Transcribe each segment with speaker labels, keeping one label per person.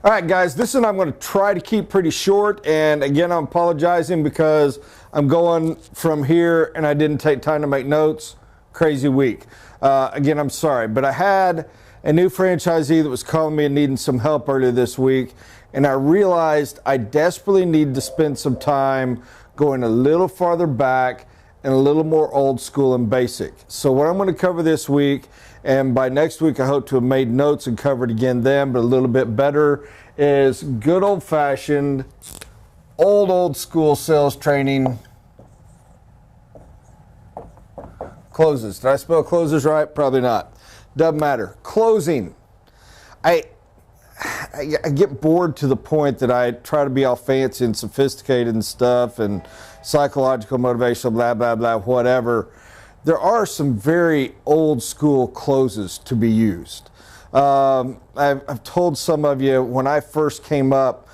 Speaker 1: All right, guys, this one I'm going to try to keep pretty short. And again, I'm apologizing because I'm going from here and I didn't take time to make notes. Crazy week. Again, I'm sorry, but I had a new franchisee that was calling me and needing some help earlier this week. And I realized I desperately need to spend some time going a little farther back and a little more old school and basic. So what I'm going to cover this week, and by next week I hope to have made notes and covered again then, but a little bit better, is good old-fashioned, old school sales training. Closes. Did I spell closes right? Probably not. Doesn't matter. Closing. I get bored to the point that I try to be all fancy and sophisticated and stuff and psychological, motivational, blah, blah, blah, whatever. There are some very old school closes to be used. I've told some of you when I first came up,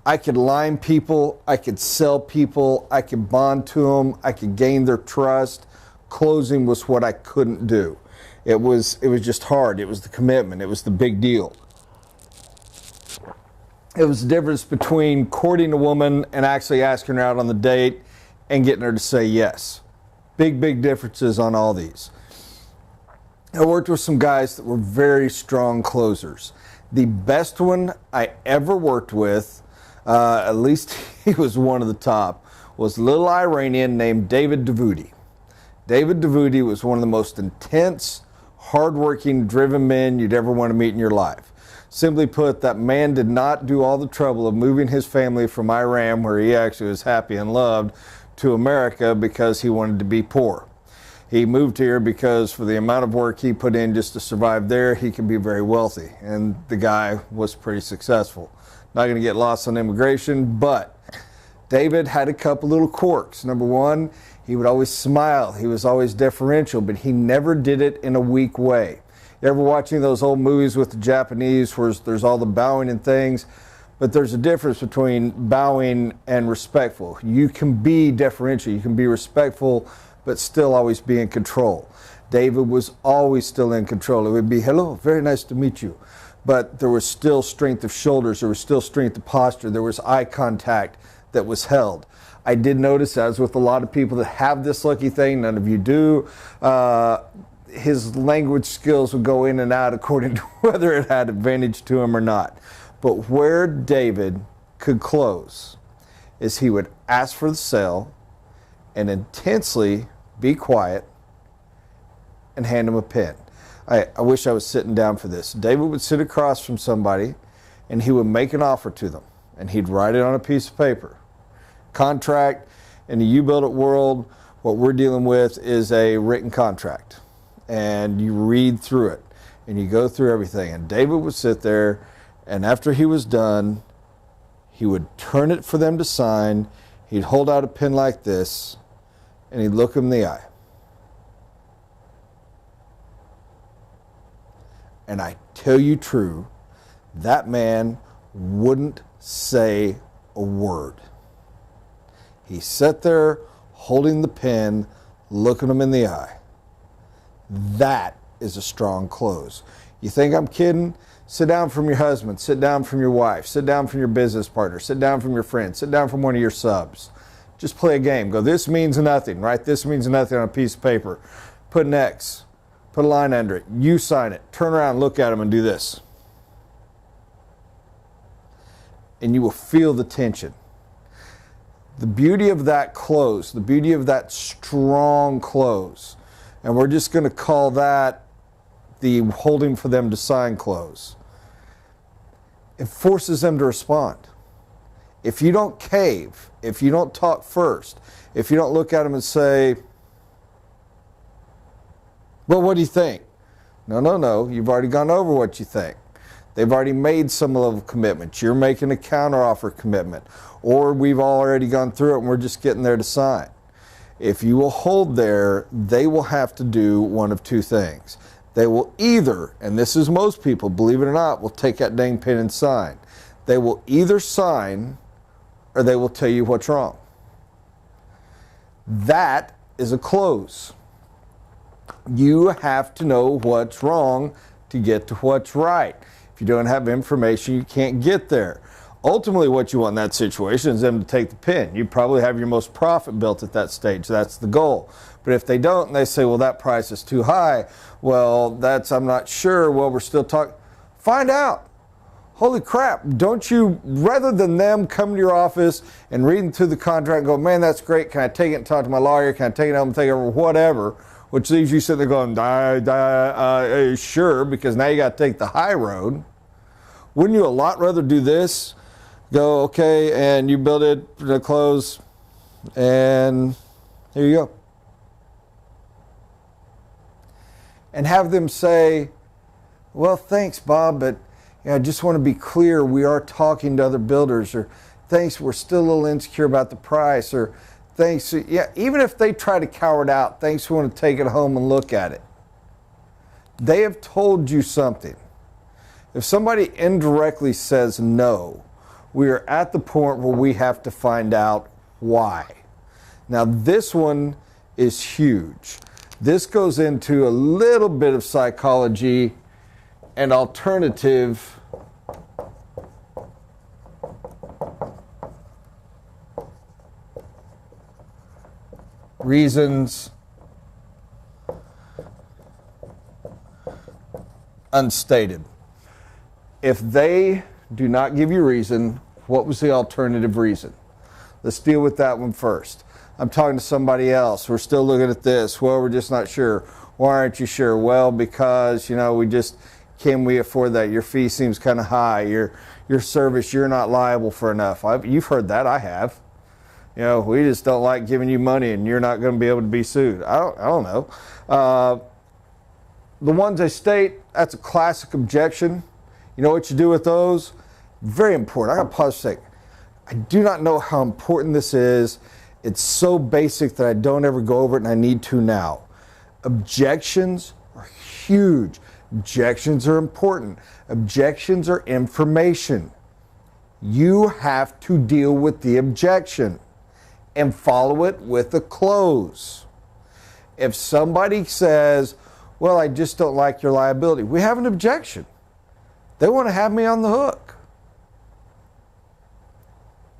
Speaker 1: I could line people, I could sell people, I could bond to them, I could gain their trust. Closing was what I couldn't do. It was just hard. It was the commitment. It was the big deal. It was the difference between courting a woman and actually asking her out on the date and getting her to say yes. Big differences on all these. I worked with some guys that were very strong closers. The best one I ever worked with, at least he was one of the top, was a little Iranian named David Davuti. David Davuti was one of the most intense, hardworking, driven men you'd ever want to meet in your life. Simply put, that man did not do all the trouble of moving his family from Iran, where he actually was happy and loved, to America because he wanted to be poor. He moved here because for the amount of work he put in just to survive there, he could be very wealthy. And the guy was pretty successful. Not going to get lost on immigration, but David had a couple little quirks. Number one, he would always smile. He was always deferential, but he never did it in a weak way. You ever watching those old movies with the Japanese where there's all the bowing and things? But there's a difference between bowing and respectful. You can be deferential, you can be respectful, but still always be in control. David was always still in control. It would be, hello, very nice to meet you. But there was still strength of shoulders, there was still strength of posture, there was eye contact that was held. I did notice, as with a lot of people that have this lucky thing, none of you do, his language skills would go in and out according to whether it had advantage to him or not. But where David could close is he would ask for the sale and intensely be quiet and hand him a pen. I wish I was sitting down for this. David would sit across from somebody and he would make an offer to them and he'd write it on a piece of paper. Contract in the You Build It world, what we're dealing with is a written contract. And you read through it and you go through everything. And David would sit there, and after he was done, he would turn it for them to sign. He'd hold out a pen like this, and he'd look him in the eye. And I tell you true, that man wouldn't say a word. He sat there holding the pen, looking him in the eye. That is a strong close. You think I'm kidding? Sit down from your husband, sit down from your wife, sit down from your business partner, sit down from your friend, sit down from one of your subs. Just play a game. Go, this means nothing, right? This means nothing on a piece of paper. Put an X, put a line under it. You sign it. Turn around, look at them, and do this. And you will feel the tension. The beauty of that close, the beauty of that strong close, and we're just going to call that the holding for them to sign close. It forces them to respond. If you don't cave, if you don't talk first, if you don't look at them and say, well, what do you think? No, you've already gone over what you think. They've already made some level of commitment. You're making a counteroffer commitment. Or we've already gone through it and we're just getting there to sign. If you will hold there, they will have to do one of two things. They will either, and this is most people, believe it or not, will take that dang pen and sign. They will either sign or they will tell you what's wrong. That is a close. You have to know what's wrong to get to what's right. If If you don't have information, you can't get there. Ultimately, what you want in that situation is them to take the pin. You probably have your most profit built at that stage. That's the goal. But if they don't, and they say, well, that price is too high, well, I'm not sure. Well, we're still talking. Find out. Holy crap, don't you, rather than them coming to your office and reading through the contract and go, man, that's great, can I take it and talk to my lawyer, can I take it home and take it over, whatever, which leaves you sitting there going, sure, because now you got to take the high road. Wouldn't you a lot rather do this? Go, okay, and you build it, the close, and here you go. And have them say, well, thanks, Bob, but I just want to be clear, we are talking to other builders, or thanks, we're still a little insecure about the price, or thanks, yeah, even if they try to cower it out, thanks, we want to take it home and look at it. They have told you something. If somebody indirectly says no, we are at the point where we have to find out why. Now, this one is huge. This goes into a little bit of psychology and alternative reasons unstated. If they do not give you reason, what was the alternative reason? Let's deal with that one first. I'm talking to somebody else. We're still looking at this. Well, we're just not sure. Why aren't you sure? Well, because, can we afford that? Your fee seems kind of high. Your service, you're not liable for enough. You've heard that. I have. We just don't like giving you money and you're not going to be able to be sued. I don't know. The ones I state, that's a classic objection. You know what you do with those? Very important. I got to pause a second. I do not know how important this is. It's so basic that I don't ever go over it, and I need to now. Objections are huge. Objections are important. Objections are information. You have to deal with the objection and follow it with a close. If somebody says, well, I just don't like your liability, we have an objection. They want to have me on the hook.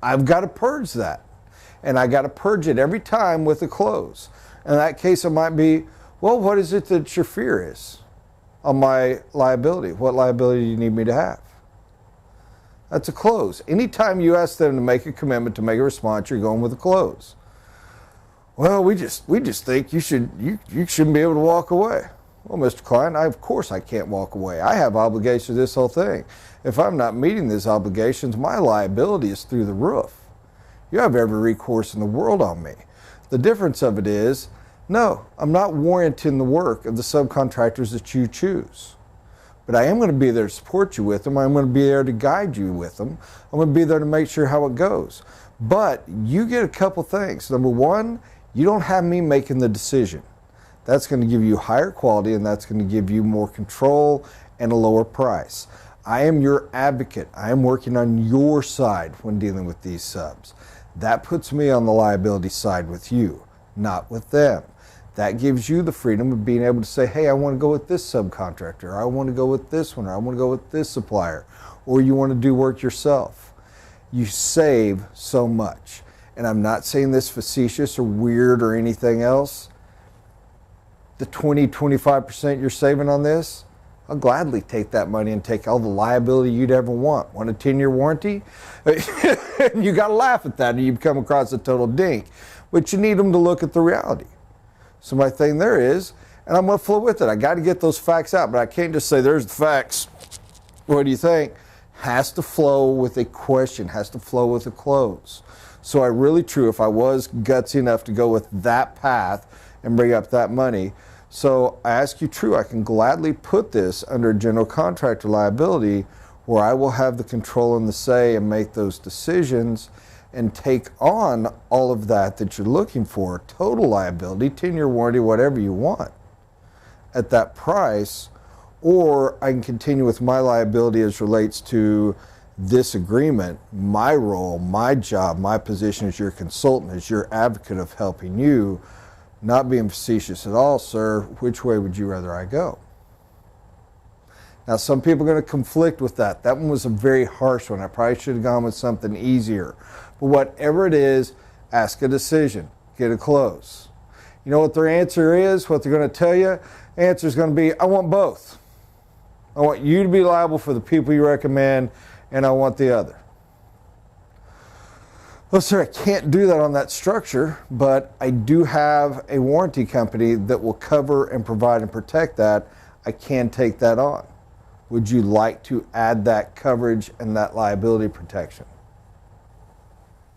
Speaker 1: I've got to purge that. And I got to purge it every time with a close. In that case, it might be, well, what is it that your fear is on my liability? What liability do you need me to have? That's a close. Anytime you ask them to make a commitment, to make a response, you're going with a close. Well, we just think you shouldn't be able to walk away. Well, Mr. Klein, of course I can't walk away. I have obligations to this whole thing. If I'm not meeting these obligations, my liability is through the roof. You have every recourse in the world on me. The difference of it is, no, I'm not warranting the work of the subcontractors that you choose. But I am going to be there to support you with them. I'm going to be there to guide you with them. I'm going to be there to make sure how it goes. But you get a couple things. Number one, you don't have me making the decision. That's going to give you higher quality, and that's going to give you more control and a lower price. I am your advocate. I am working on your side when dealing with these subs. That puts me on the liability side with you, not with them. That gives you the freedom of being able to say, hey, I want to go with this subcontractor, or I want to go with this one, or I want to go with this supplier, or you want to do work yourself. You save so much. And I'm not saying this facetious or weird or anything else. The 20-25% you're saving on this, I'll gladly take that money and take all the liability you'd ever want. Want a 10-year warranty? You got to laugh at that and you come across a total dink. But you need them to look at the reality. So my thing there is, and I'm going to flow with it. I got to get those facts out, but I can't just say, there's the facts. What do you think? Has to flow with a question, has to flow with a close. So I really true, if I was gutsy enough to go with that path and bring up that money, so I ask you true, I can gladly put this under general contractor liability where I will have the control and the say and make those decisions and take on all of that you're looking for, total liability, 10-year warranty, whatever you want at that price, or I can continue with my liability as relates to this agreement, my role, my job, my position as your consultant, as your advocate of helping you. Not being facetious at all, sir, which way would you rather I go? Now, some people are going to conflict with that. That one was a very harsh one. I probably should have gone with something easier. But whatever it is, ask a decision. Get a close. You know what their answer is, what they're going to tell you? The answer is going to be, I want both. I want you to be liable for the people you recommend, and I want the other. Well, sir, I can't do that on that structure, but I do have a warranty company that will cover and provide and protect that. I can take that on. Would you like to add that coverage and that liability protection?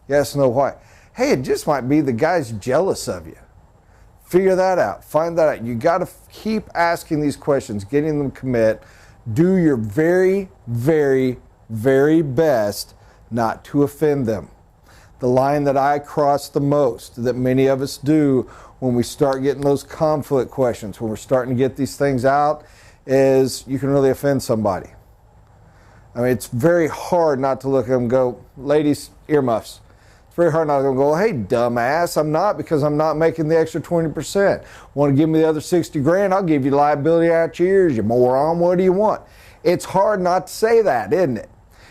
Speaker 1: Yes, no, why? Hey, it just might be the guy's jealous of you. Figure that out. Find that out. You got to keep asking these questions, getting them commit. Do your very, very, very best not to offend them. The line that I cross the most, that many of us do when we start getting those conflict questions, when we're starting to get these things out, is you can really offend somebody. I mean, it's very hard not to look at them and go, ladies, earmuffs. It's very hard not to go, hey, dumbass, I'm not, because I'm not making the extra 20%. Want to give me the other 60 grand? I'll give you liability out your ears, you moron. What do you want? It's hard not to say that, isn't it?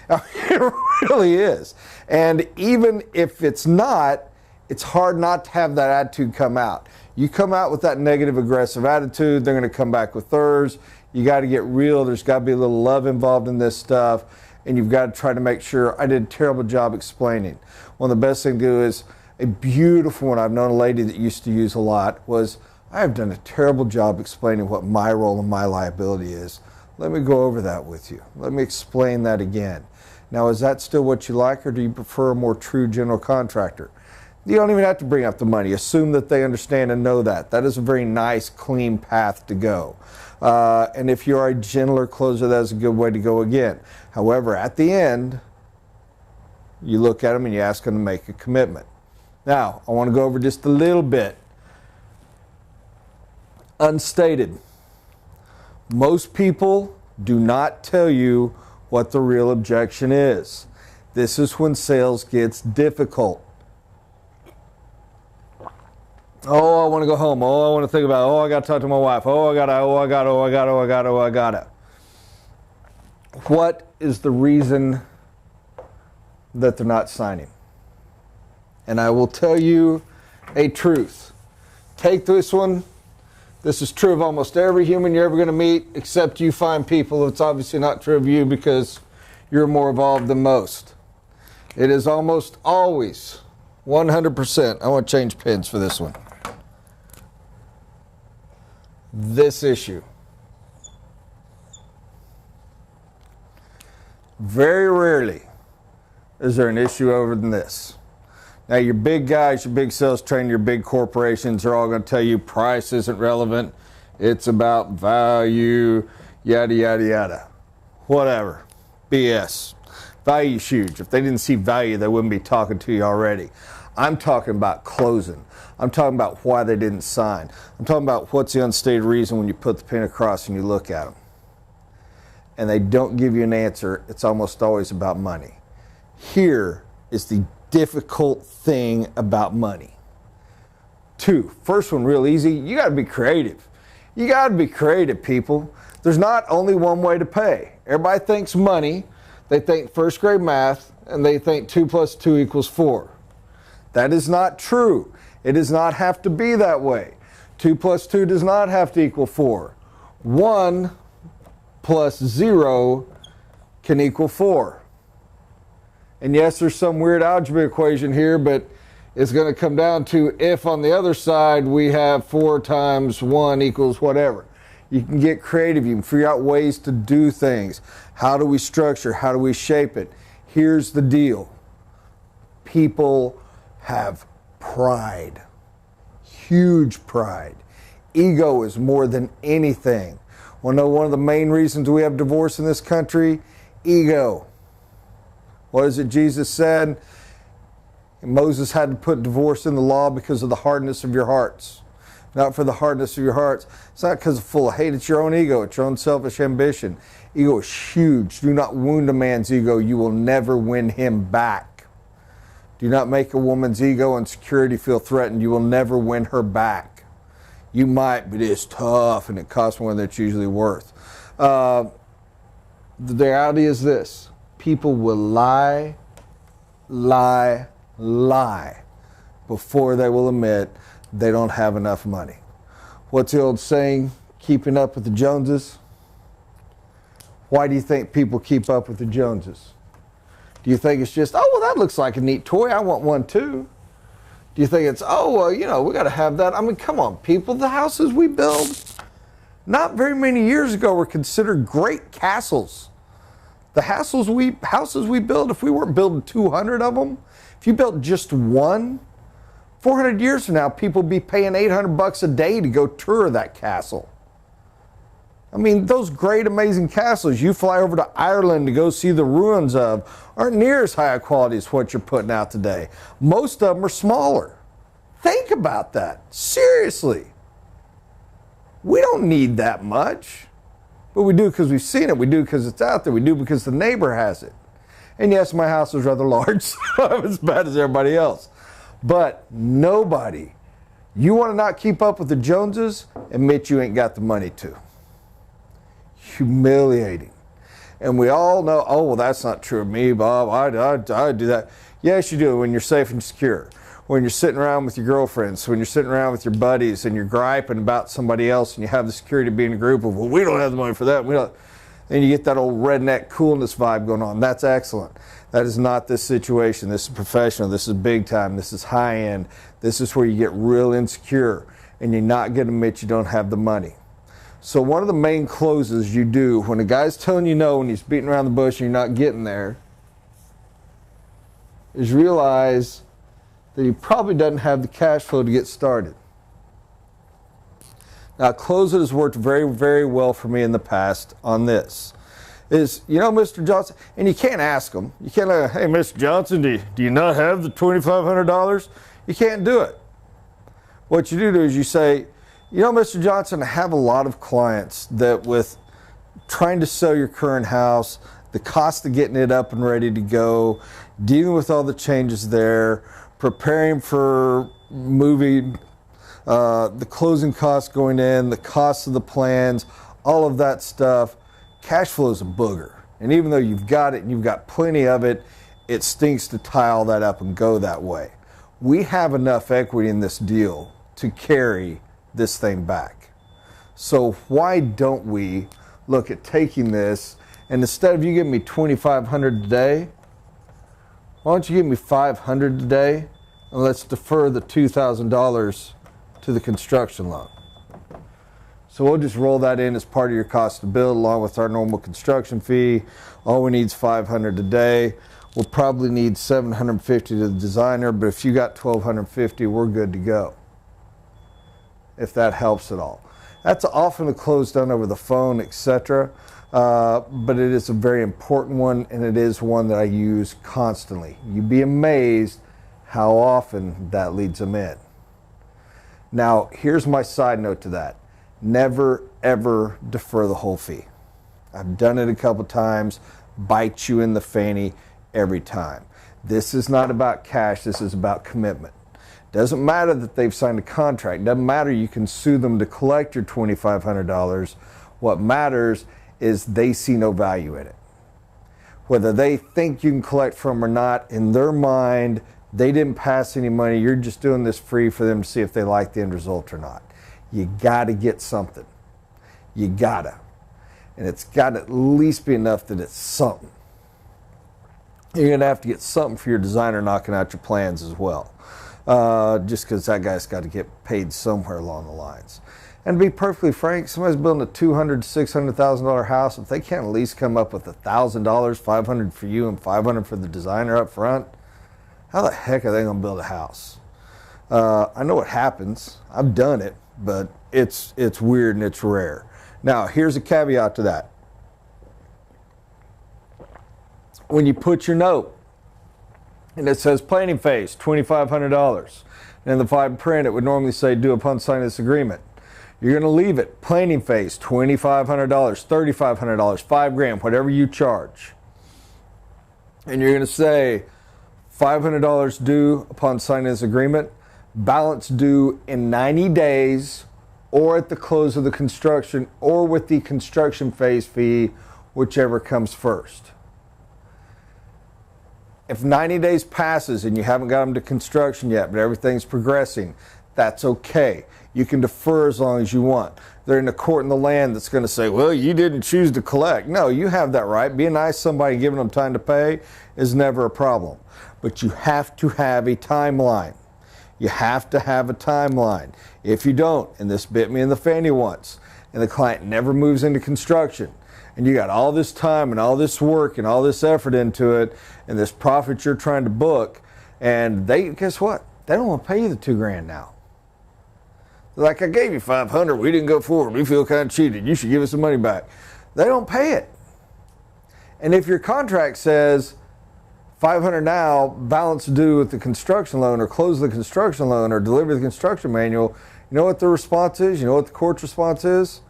Speaker 1: It really is. And even if it's not, it's hard not to have that attitude come out. You come out with that negative, aggressive attitude, they're going to come back with theirs. You got to get real. There's got to be a little love involved in this stuff. And you've got to try to make sure. I did a terrible job explaining. One of the best things to do is a beautiful one. I've known a lady that used to use a lot was, I have done a terrible job explaining what my role and my liability is. Let me go over that with you. Let me explain that again. Now, is that still what you like, or do you prefer a more true general contractor? You don't even have to bring up the money. Assume that they understand and know that. That is a very nice, clean path to go. And if you are a gentler closer, that's a good way to go again. However, at the end, you look at them and you ask them to make a commitment. Now, I want to go over just a little bit. Unstated. Most people do not tell you what the real objection is. This is when sales gets difficult. Oh, I want to go home. Oh, I want to think about it. Oh, I got to talk to my wife. Oh, I got to. What is the reason that they're not signing? And I will tell you a truth. Take this one. This is true of almost every human you're ever going to meet, except you find people. It's obviously not true of you because you're more evolved than most. It is almost always 100%. I want to change pins for this one. This issue. Very rarely is there an issue over than this. Now, your big guys, your big sales trainers, your big corporations are all going to tell you price isn't relevant. It's about value, yada, yada, yada. Whatever. BS. Value's huge. If they didn't see value, they wouldn't be talking to you already. I'm talking about closing. I'm talking about why they didn't sign. I'm talking about what's the unstated reason when you put the pin across and you look at them. And they don't give you an answer. It's almost always about money. Here is the difficult thing about money. First one, real easy. You got to be creative. You got to be creative, people. There's not only one way to pay. Everybody thinks money. They think first grade math, and they think 2 + 2 = 4. That is not true. It does not have to be that way. 2 + 2 does not have to equal 4. 1 + 0 can equal 4. And yes, there's some weird algebra equation here, but it's going to come down to if on the other side we have 4 times 1 equals whatever. You can get creative. You can figure out ways to do things. How do we structure? How do we shape it? Here's the deal. People have pride. Huge pride. Ego is more than anything. Want to know one of the main reasons we have divorce in this country? Ego. What is it Jesus said? Moses had to put divorce in the law because of the hardness of your hearts. Not for the hardness of your hearts. It's not because it's full of hate. It's your own ego. It's your own selfish ambition. Ego is huge. Do not wound a man's ego. You will never win him back. Do not make a woman's ego and security feel threatened. You will never win her back. You might, but it's tough and it costs more than it's usually worth. The reality is this: people will lie before they will admit they don't have enough money. What's the old saying? Keeping up with the Joneses. Why do you think people keep up with the Joneses? Do you think it's just, oh, well, that looks like a neat toy, I want one too? Do you think it's, oh, well, you know, we got to have that? I mean, come on, people, the houses we build, not very many years ago, were considered great castles. The houses we build, if we weren't building 200 of them, if you built just one, 400 years from now, people would be paying $800 a day to go tour that castle. I mean, those great, amazing castles you fly over to Ireland to go see the ruins of aren't near as high a quality as what you're putting out today. Most of them are smaller. Think about that. Seriously. We don't need that much. But we do because we've seen it. We do because it's out there. We do because the neighbor has it. And yes, my house is rather large, so I'm as bad as everybody else. But nobody, you want to not keep up with the Joneses, admit you ain't got the money to. Humiliating. And we all know, oh, well, that's not true of me, Bob. I do that. Yes, you do when you're safe and secure. When you're sitting around with your girlfriends, when you're sitting around with your buddies and you're griping about somebody else and you have the security to be in a group of, well, we don't have the money for that. We don't. And you get that old redneck coolness vibe going on. That's excellent. That is not this situation. This is professional. This is big time. This is high end. This is where you get real insecure and you're not going to admit you don't have the money. So one of the main closes you do when a guy's telling you no and he's beating around the bush and you're not getting there is realize that he probably doesn't have the cash flow to get started. Now, close it has worked very, very well for me in the past on this. Is, you know, Mr. Johnson, and you can't ask him. You can't, hey, Mr. Johnson, do you not have the $2,500? You can't do it. What you do is you say, you know, Mr. Johnson, I have a lot of clients that with trying to sell your current house, the cost of getting it up and ready to go, dealing with all the changes there, preparing for moving, the closing costs going in, the cost of the plans, all of that stuff, cash flow is a booger. And even though you've got it and you've got plenty of it, it stinks to tie all that up and go that way. We have enough equity in this deal to carry this thing back. So why don't we look at taking this, and instead of you giving me $2,500 today, why don't you give me $500 today, and let's defer the $2,000 to the construction loan. So we'll just roll that in as part of your cost to build along with our normal construction fee. All we need is $500 today. We'll probably need $750 to the designer, but if you got $1,250, we're good to go. If that helps at all. That's often a close done over the phone, etc. But it is a very important one, and it is one that I use constantly. You'd be amazed how often that leads them in. Now, here's my side note to that. Never, ever defer the whole fee. I've done it a couple times, bite you in the fanny every time. This is not about cash, this is about commitment. Doesn't matter that they've signed a contract. Doesn't matter you can sue them to collect your $2,500. What matters is they see no value in it. Whether they think you can collect from or not, in their mind, they didn't pass any money. You're just doing this free for them to see if they like the end result or not. You gotta get something. You gotta. And it's gotta at least be enough that it's something. You're gonna have to get something for your designer knocking out your plans as well. Just because that guy's got to get paid somewhere along the lines. And to be perfectly frank, somebody's building a $200,000 to $600,000 house. If they can't at least come up with $1,000, $500 for you and $500 for the designer up front, how the heck are they going to build a house? I know what happens. I've done it, but it's weird and it's rare. Now, here's a caveat to that. When you put your note, and it says planning phase, $2,500. And in the fine print, it would normally say due upon signing this agreement. You're going to leave it, planning phase, $2,500, $3,500, $5,000, whatever you charge. And you're going to say $500 due upon signing this agreement, balance due in 90 days, or at the close of the construction, or with the construction phase fee, whichever comes first. If 90 days passes and you haven't got them to construction yet, but everything's progressing, that's okay. You can defer as long as you want. They're in the court in the land that's going to say, well, you didn't choose to collect. No, you have that right. Being nice to somebody, giving them time to pay is never a problem. But you have to have a timeline. You have to have a timeline. If you don't, and this bit me in the fanny once, and the client never moves into construction, and you got all this time and all this work and all this effort into it, and this profit you're trying to book, and they, guess what? They don't want to pay you the $2,000 now. They're like, I gave you $500, we didn't go forward, we feel kind of cheated, you should give us the money back. They don't pay it. And if your contract says $500 now, balance due with the construction loan, or close the construction loan, or deliver the construction manual, you know what the response is? You know what the court's response is?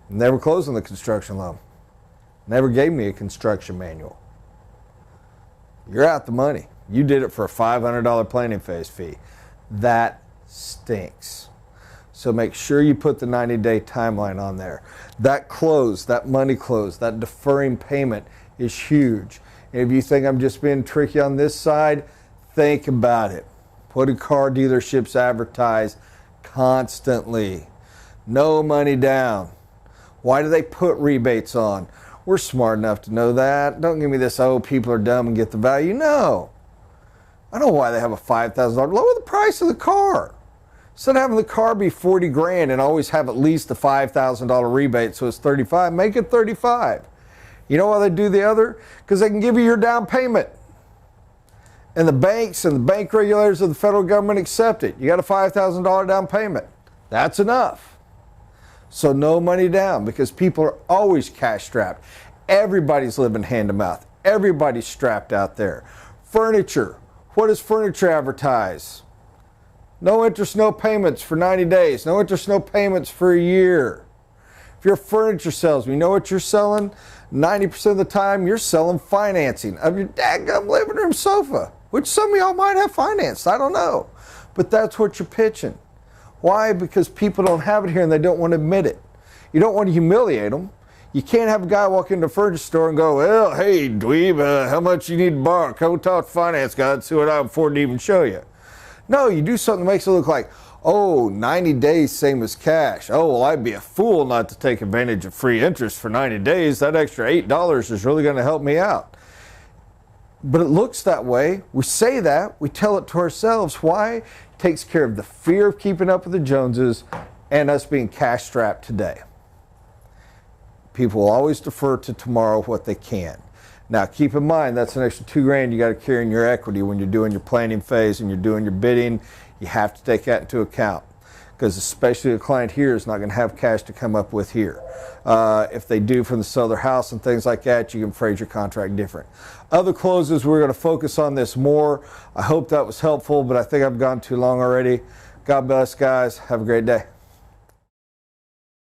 Speaker 1: Never closing the construction loan. Never gave me a construction manual. You're out the money. You did it for a $500 planning phase fee. That stinks. So make sure you put the 90-day timeline on there. That close, that money close, that deferring payment is huge. And if you think I'm just being tricky on this side, think about it. What do car dealerships advertise constantly? No money down. Why do they put rebates on? We're smart enough to know that. Don't give me this, oh, people are dumb and get the value. No. I don't know why they have a $5,000. Lower the price of the car. Instead of having the car be $40,000 and always have at least a $5,000 rebate, so it's $35,000, make it $35,000. You know why they do the other? Because they can give you your down payment. And the banks and the bank regulators of the federal government accept it. You got a $5,000 down payment. That's enough. So no money down, because people are always cash strapped. Everybody's living hand to mouth. Everybody's strapped out there. Furniture. What does furniture advertise? No interest, no payments for 90 days. No interest, no payments for a year. If you're a furniture salesman, you know what you're selling? 90% of the time, you're selling financing of your dadgum living room sofa, which some of y'all might have financed. I don't know. But that's what you're pitching. Why? Because people don't have it here and they don't want to admit it. You don't want to humiliate them. You can't have a guy walk into a furniture store and go, well, hey, dweeb, how much you need to borrow? Come talk to finance guy and see what I can afford to even show you. No, you do something that makes it look like, oh, 90 days, same as cash. Oh, well, I'd be a fool not to take advantage of free interest for 90 days. That extra $8 is really going to help me out. But it looks that way. We say that. We tell it to ourselves. Why? It takes care of the fear of keeping up with the Joneses and us being cash strapped today. People will always defer to tomorrow what they can. Now, keep in mind, that's an extra $2,000 you got to carry in your equity when you're doing your planning phase and you're doing your bidding. You have to take that into account, because especially a client here is not going to have cash to come up with here. If they do from the sell their house and things like that, you can phrase your contract different. Other closes, we're going to focus on this more. I hope that was helpful, but I think I've gone too long already. God bless, guys. Have a great day.